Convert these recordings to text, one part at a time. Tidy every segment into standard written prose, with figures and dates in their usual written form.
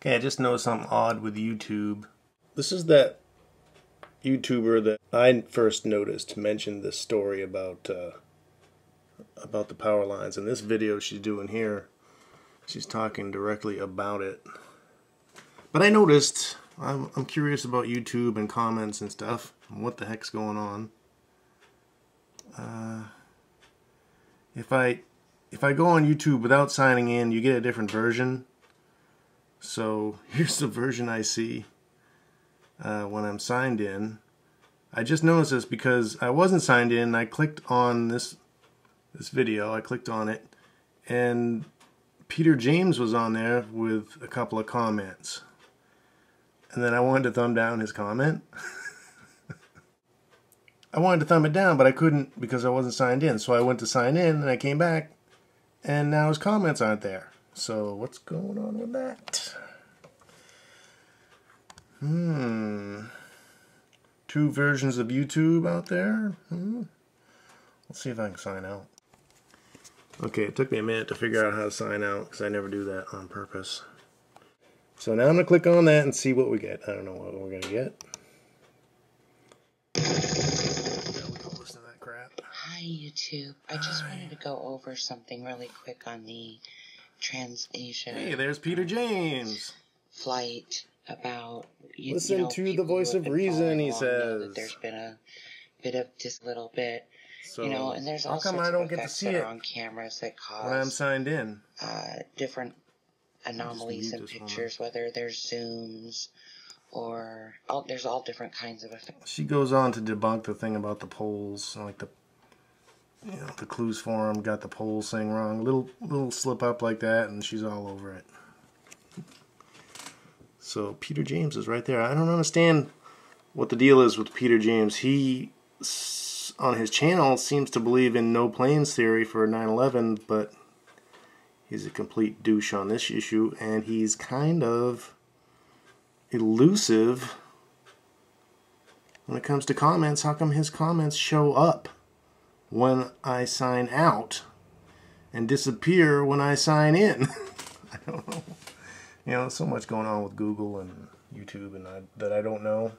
Okay, I just noticed something odd with YouTube. This is that YouTuber that I first noticed mentioned this story about the power lines. In this video she's doing here, she's talking directly about it. But I noticed, I'm curious about YouTube and comments and stuff, and what the heck's going on. If I go on YouTube without signing in, you get a different version. So here's the version I see when I'm signed in. I just noticed this because I wasn't signed in. I clicked on this video. I clicked on it, and Peter James was on there with a couple of comments. And then I wanted to thumb down his comment. I wanted to thumb it down, but I couldn't because I wasn't signed in. So I went to sign in, and I came back, and now his comments aren't there. So what's going on with that? Two versions of YouTube out there? Let's see if I can sign out. Okay, it took me a minute to figure out how to sign out because I never do that on purpose. So now I'm going to click on that and see what we get. I don't know what we're going to get. Listen to that crap. Hi YouTube. I just wanted to go over something really quick on the Trans-Asia. Hey, there's Peter James. Flight about Listen to the voice of reason, he says. That there's been a bit of just a little bit, so, and there's all sorts of effects that are on cameras that cause when I'm signed in different anomalies in pictures, whether there's zooms or there's all different kinds of effects. She goes on to debunk the thing about the polls, like the clues forum got the polls thing wrong, little slip up like that, and she's all over it. So Peter James is right there. I don't understand what the deal is with Peter James. He, on his channel, seems to believe in no planes theory for 9/11, but he's a complete douche on this issue, and he's kind of elusive when it comes to comments. How come his comments show up when I sign out and disappear when I sign in? I don't know. There's so much going on with Google and YouTube and that I don't know.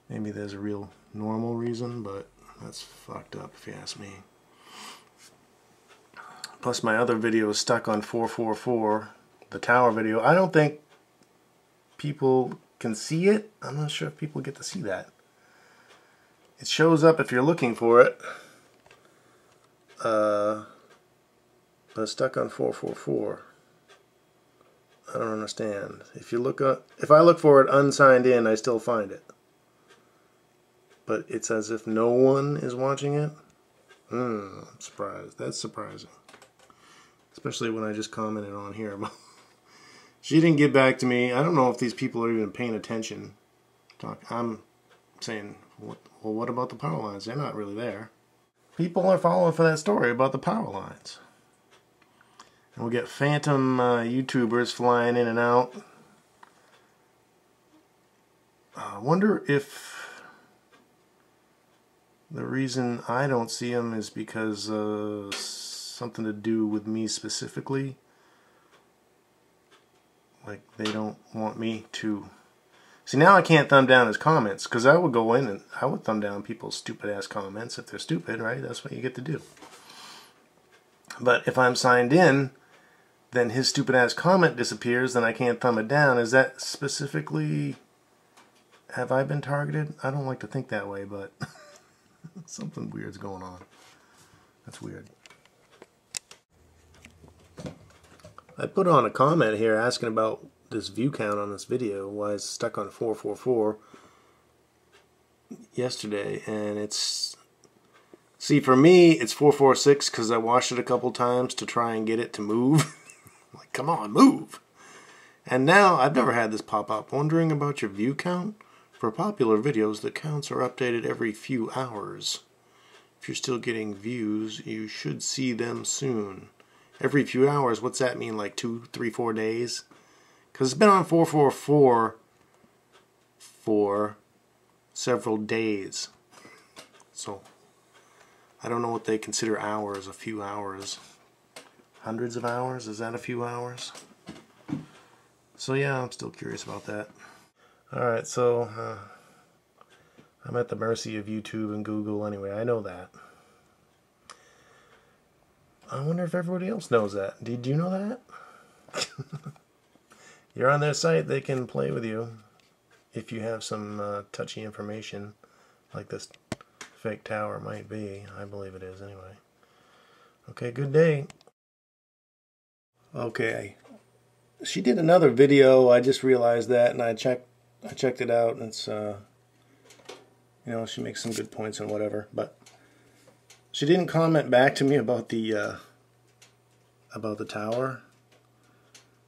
Maybe there's a real normal reason, but that's fucked up if you ask me. Plus my other video is stuck on 444, the tower video. I don't think people can see it. I'm not sure if people get to see that. It shows up if you're looking for it. But it's stuck on 444. I don't understand. If I look for it unsigned in, I still find it. But it's as if no one is watching it. I'm surprised. That's surprising. Especially when I just commented on here. She didn't get back to me. I don't know if these people are even paying attention. I'm saying, well, what about the power lines? They're not really there. People are following for that story about the power lines. And we'll get phantom YouTubers flying in and out. I wonder if the reason I don't see them is because something to do with me specifically. Like they don't want me to. See, now I can't thumb down his comments because I would go in and I would thumb down people's stupid ass comments if they're stupid, right? That's what you get to do. But if I'm signed in, then his stupid ass comment disappears, then I can't thumb it down. Is that specifically, have I been targeted? I don't like to think that way, but something weird's going on. That's weird. I put on a comment here asking about this view count on this video, why it's stuck on 444 yesterday, and it's, see, for me it's 446 because I watched it a couple times to try and get it to move. Like, come on, move. And now I've never had this pop up. Wondering about your view count? For popular videos, the counts are updated every few hours. If you're still getting views, you should see them soon. Every few hours, what's that mean? Like 2, 3, 4 days? Because it's been on 444 for several days. So I don't know what they consider hours, a few hours. Hundreds of hours? Is that a few hours? So So yeah, I'm still curious about that. Alright, so I'm at the mercy of YouTube and Google anyway. I know that. I wonder if everybody else knows that. Did you know that? You're on their site, they can play with you if you have some touchy information like this fake tower might be. I believe it is anyway. Okay, good day. Okay, she did another video. I just realized that, and I checked it out, and it's you know, she makes some good points and whatever, but she didn't comment back to me about the tower.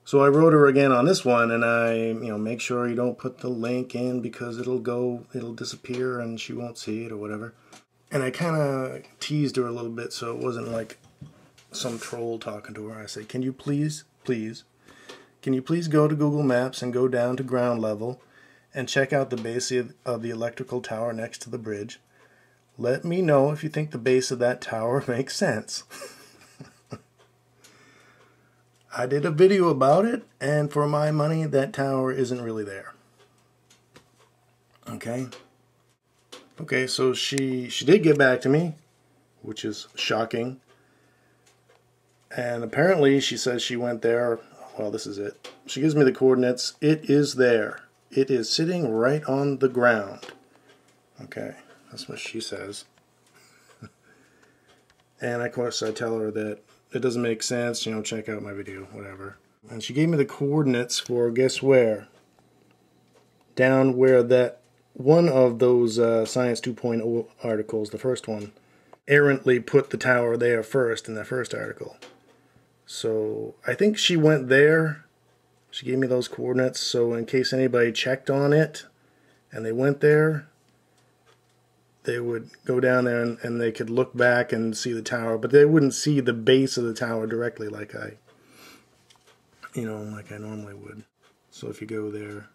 So I wrote her again on this one, and make sure you don't put the link in because it'll disappear and she won't see it or whatever. And I kind of teased her a little bit so it wasn't like some troll talking to her. I said, can you please go to Google Maps and go down to ground level and check out the base of the electrical tower next to the bridge. Let me know if you think the base of that tower makes sense. I did a video about it, and for my money, that tower isn't really there. Okay? Okay, so she did get back to me, which is shocking. And apparently she says she went there. Well, this is it. She gives me the coordinates. It is there. It is sitting right on the ground. Okay, that's what she says. And of course I tell her that it doesn't make sense, you know, check out my video, whatever. And she gave me the coordinates for, guess where? Down where that one of those Science 2.0 articles, the first one, errantly put the tower there first in the first article. So I think she went there. She gave me those coordinates, so in case anybody checked on it and they went there, they would go down there and they could look back and see the tower, but they wouldn't see the base of the tower directly like I normally would. So if you go there,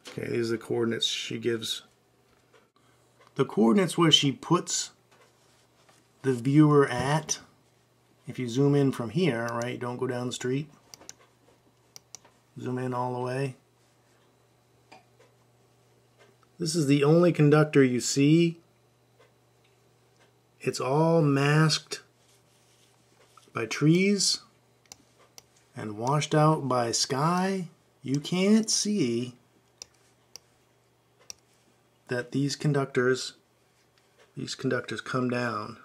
okay, these are the coordinates she gives. The coordinates where she puts the viewer at, if you zoom in from here, right, don't go down the street, zoom in all the way. This is the only conductor you see. It's all masked by trees and washed out by sky. You can't see that these conductors come down.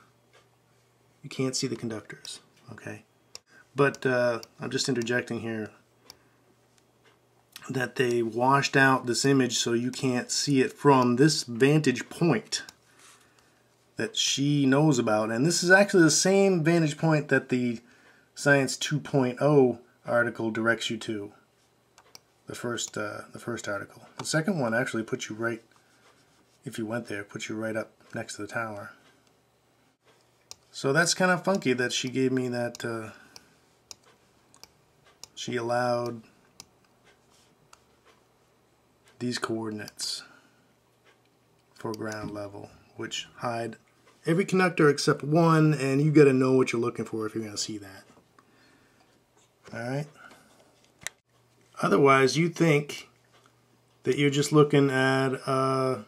You can't see the conductors, okay? But I'm just interjecting here that they washed out this image so you can't see it from this vantage point that she knows about. And this is actually the same vantage point that the Science 2.0 article directs you to. The first article. The second one actually puts you right, if you went there, puts you right up next to the tower. So that's kind of funky that she gave me that, she allowed these coordinates for ground level, which hide every conductor except one, and you got to know what you're looking for if you're going to see that. Alright? Otherwise, you think that you're just looking at a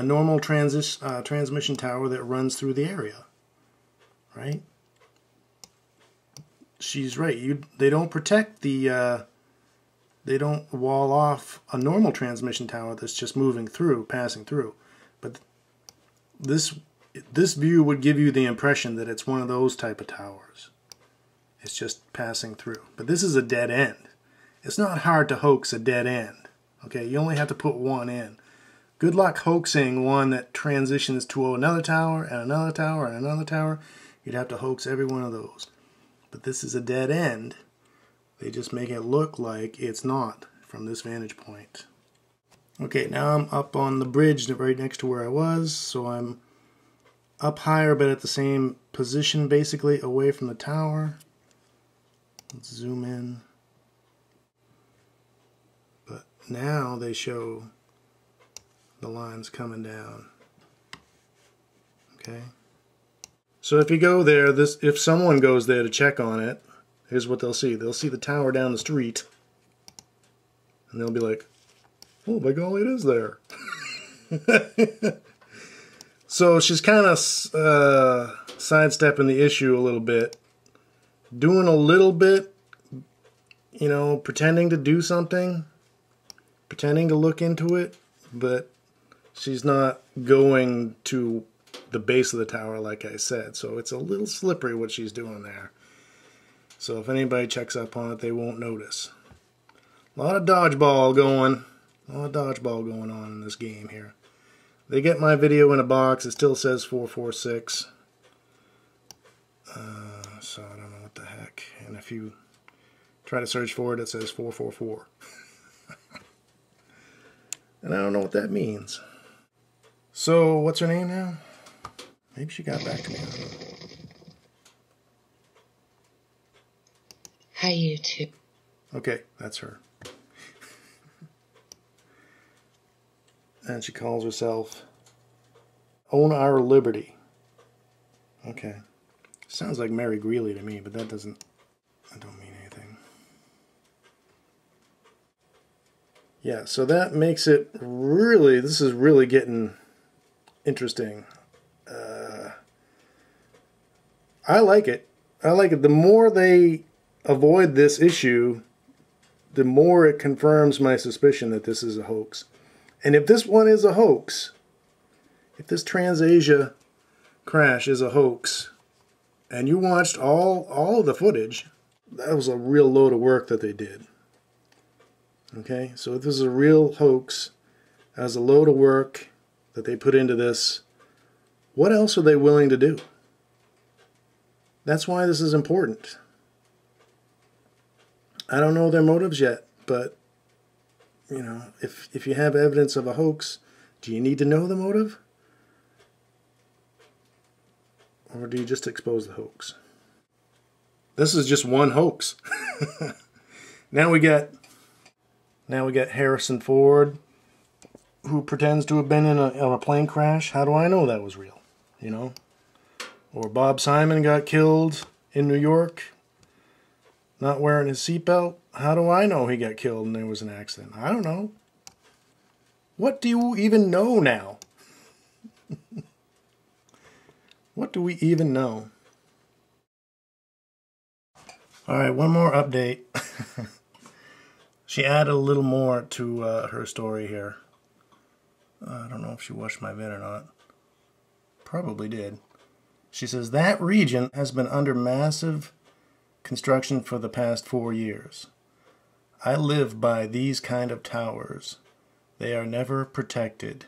normal transmission tower that runs through the area. Right? She's right. They don't protect the they don't wall off a normal transmission tower that's just moving through, passing through. But this view would give you the impression that it's one of those type of towers. It's just passing through. But this is a dead end. It's not hard to hoax a dead end. Okay, you only have to put one in. Good luck hoaxing one that transitions to another tower and another tower and another tower. You'd have to hoax every one of those. But this is a dead end. They just make it look like it's not from this vantage point. Okay, now I'm up on the bridge right next to where I was, so I'm up higher but at the same position basically away from the tower. Let's zoom in. But now they show the lines coming down. Okay. So if you go there, if someone goes there to check on it, here's what they'll see. They'll see the tower down the street, and they'll be like, oh, by golly, it is there. So she's kind of sidestepping the issue a little bit, doing a little bit, you know, pretending to do something, pretending to look into it, but she's not going to the base of the tower like I said. So it's a little slippery what she's doing there. So if anybody checks up on it, they won't notice. A lot of dodgeball going on in this game here. They get my video in a box. It still says 446. So I don't know what the heck. And if you try to search for it, it says 444. And I don't know what that means. So what's her name now? Maybe she got back to me. Hi, YouTube. Okay, that's her. And she calls herself Own Our Liberty. Okay. Sounds like Mary Greeley to me, but that don't mean anything. Yeah, so that makes it really, this is really getting interesting. I like it. I like it. The more they avoid this issue, the more it confirms my suspicion that this is a hoax. And if this one is a hoax, if this TransAsia crash is a hoax, and you watched all of the footage, that was a real load of work that they did. Okay, so if this is a real hoax, that was a load of work that they put into this, what else are they willing to do? That's why this is important. I don't know their motives yet, but you know, if you have evidence of a hoax, do you need to know the motive? Or do you just expose the hoax? This is just one hoax. Now we got Harrison Ford, who pretends to have been in a plane crash. How do I know that was real? You know? Or Bob Simon got killed in New York, not wearing his seatbelt. How do I know he got killed and there was an accident? I don't know. What do you even know now? What do we even know? Alright, one more update. She added a little more to her story here. I don't know if she watched my vid or not. Probably did. She says, that region has been under massive construction for the past 4 years. I live by these kind of towers. They are never protected.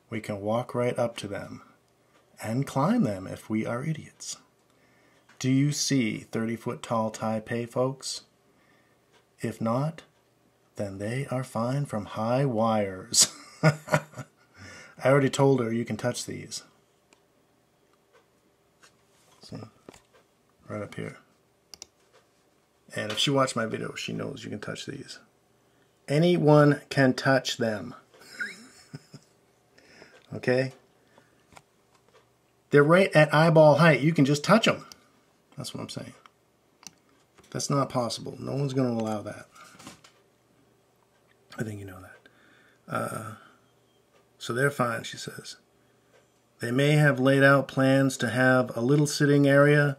We can walk right up to them and climb them if we are idiots. Do you see 30-foot tall Taipei, folks? If not, then they are fine from high wires. I already told her you can touch these. See? Right up here. And if she watched my video, she knows you can touch these. Anyone can touch them. Okay? They're right at eyeball height. You can just touch them. That's what I'm saying. That's not possible. No one's going to allow that. I think you know that. So they're fine, she says. They may have laid out plans to have a little sitting area,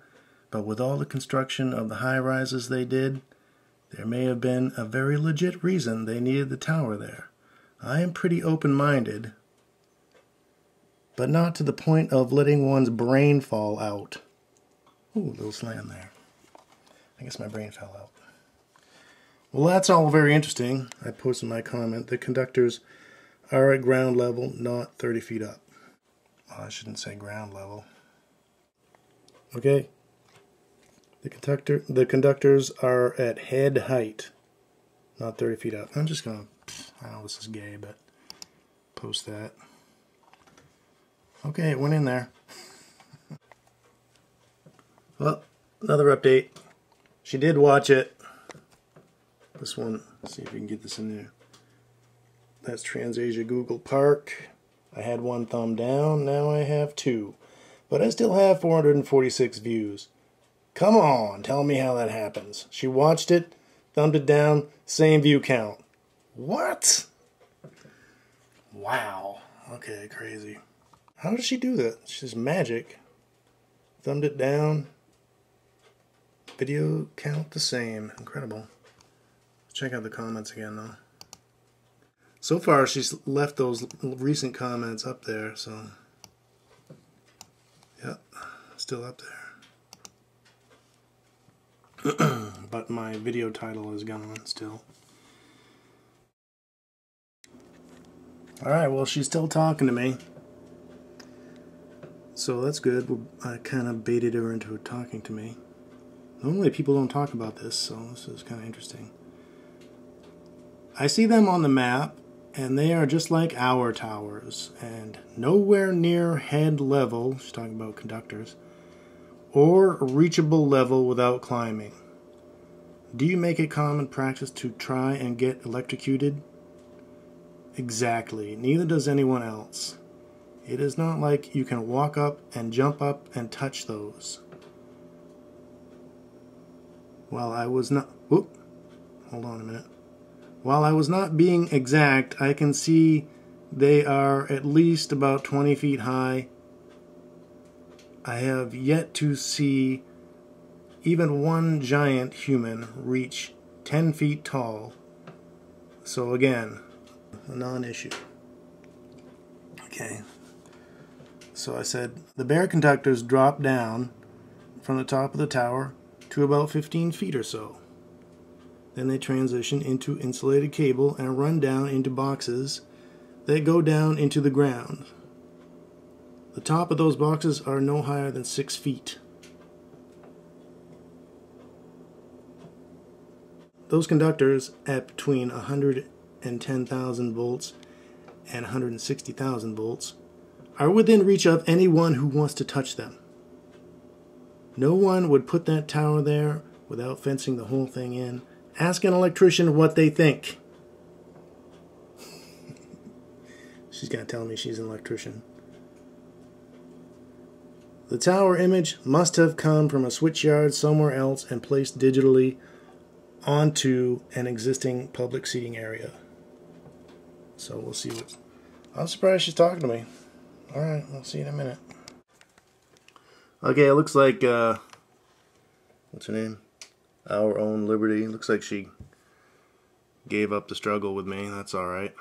but with all the construction of the high-rises they did, there may have been a very legit reason they needed the tower there. I am pretty open-minded, but not to the point of letting one's brain fall out. Ooh, a little slam there. I guess my brain fell out. Well, that's all very interesting. I posted my comment. The conductors are at ground level, not 30 feet up. Well, I shouldn't say ground level. Okay. The conductors are at head height, not 30 feet up. I'm just going to, I know this is gay, but post that. Okay, it went in there. Well, another update. She did watch it. This one, let's see if we can get this in there. That's TransAsia Google Park. I had one thumb down, now I have two. But I still have 446 views. Come on, tell me how that happens. She watched it, thumbed it down, same view count. What? Wow. Okay, crazy. How does she do that? She's magic. Thumbed it down. Video count the same. Incredible. Check out the comments again, though. So far, she's left those recent comments up there, so... Yep, still up there. But my video title is gone still. Alright, well, she's still talking to me. So that's good. I kind of baited her into talking to me. Normally people don't talk about this, so this is kind of interesting. I see them on the map, and they are just like our towers, and nowhere near head level, she's talking about conductors, or reachable level without climbing. Do you make it common practice to try and get electrocuted? Exactly. Neither does anyone else. It is not like you can walk up and jump up and touch those. While I was not... Whoop! Hold on a minute. While I was not being exact, I can see they are at least about 20 feet high. I have yet to see even one giant human reach 10 feet tall. So again, a non-issue. Okay. So I said, the bear conductors drop down from the top of the tower to about 15 feet or so. Then they transition into insulated cable and run down into boxes that go down into the ground. The top of those boxes are no higher than 6 feet. Those conductors at between 110,000 volts and 160,000 volts are within reach of anyone who wants to touch them. No one would put that tower there without fencing the whole thing in. Ask an electrician what they think. She's going to tell me she's an electrician. The tower image must have come from a switchyard somewhere else and placed digitally onto an existing public seating area. So we'll see what... I'm surprised she's talking to me. Alright, we'll see in a minute. Okay, it looks like, what's her name? Our Own Liberty. Looks like she gave up the struggle with me. That's alright.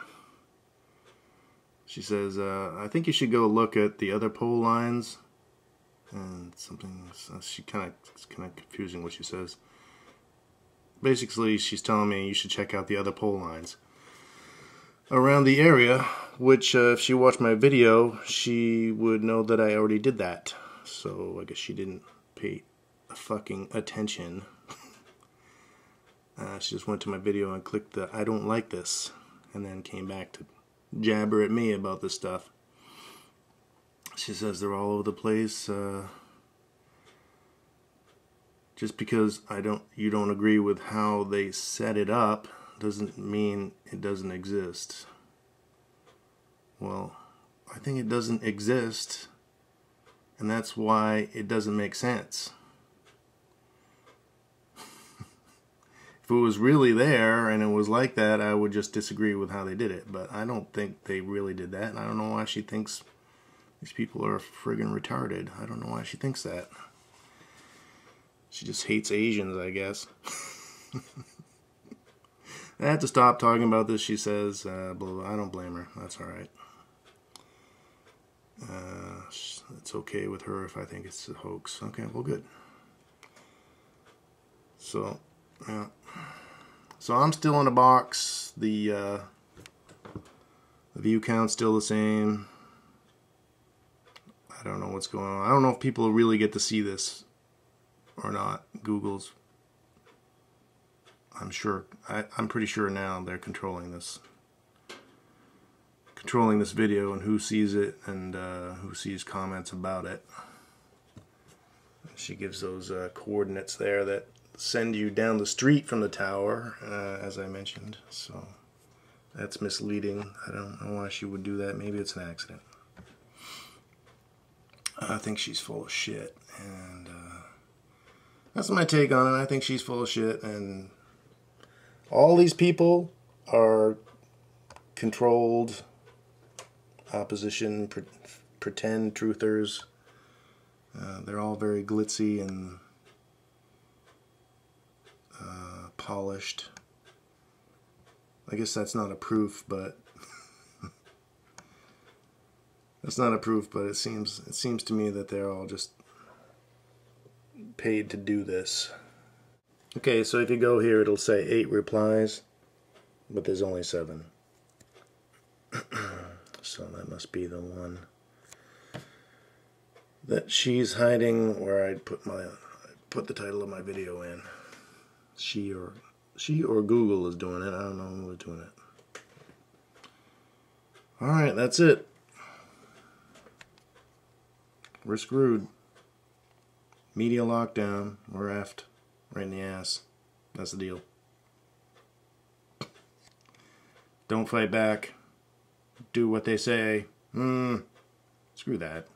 She says, I think you should go look at the other pole lines. And something, it's kind of confusing what she says. Basically, she's telling me you should check out the other pole lines around the area, which if she watched my video, she would know that I already did that. So I guess she didn't pay fucking attention. She just went to my video and clicked the I don't like this, and then came back to jabber at me about this stuff. She says they're all over the place. Just because you don't agree with how they set it up doesn't mean it doesn't exist. Well, I think it doesn't exist, and that's why it doesn't make sense. If it was really there and it was like that, I would just disagree with how they did it. But I don't think they really did that, and I don't know why she thinks these people are friggin' retarded. I don't know why she thinks that. She just hates Asians, I guess. I have to stop talking about this, she says. Blah, blah. I don't blame her. That's alright. It's okay with her if I think it's a hoax. Okay, well, good. So, yeah. So I'm still in a box. The view count's still the same. I don't know what's going on. I don't know if people really get to see this or not. Google's, I'm pretty sure now they're controlling this video and who sees it and who sees comments about it. She gives those coordinates there that send you down the street from the tower, as I mentioned. So that's misleading. I don't know why she would do that. Maybe it's an accident. I think she's full of shit, and that's my take on it. I think she's full of shit, and all these people are controlled opposition, pretend truthers. They're all very glitzy and polished. I guess that's not a proof, but that's not a proof. But it seems to me that they're all just paid to do this. Okay, so if you go here, it'll say 8 replies, but there's only 7. So that must be the one that she's hiding, where I put the title of my video in. She or Google is doing it. I don't know who is doing it. Alright, that's it. We're screwed. Media lockdown. We're effed. Right in the ass. That's the deal. Don't fight back. Do what they say. Screw that.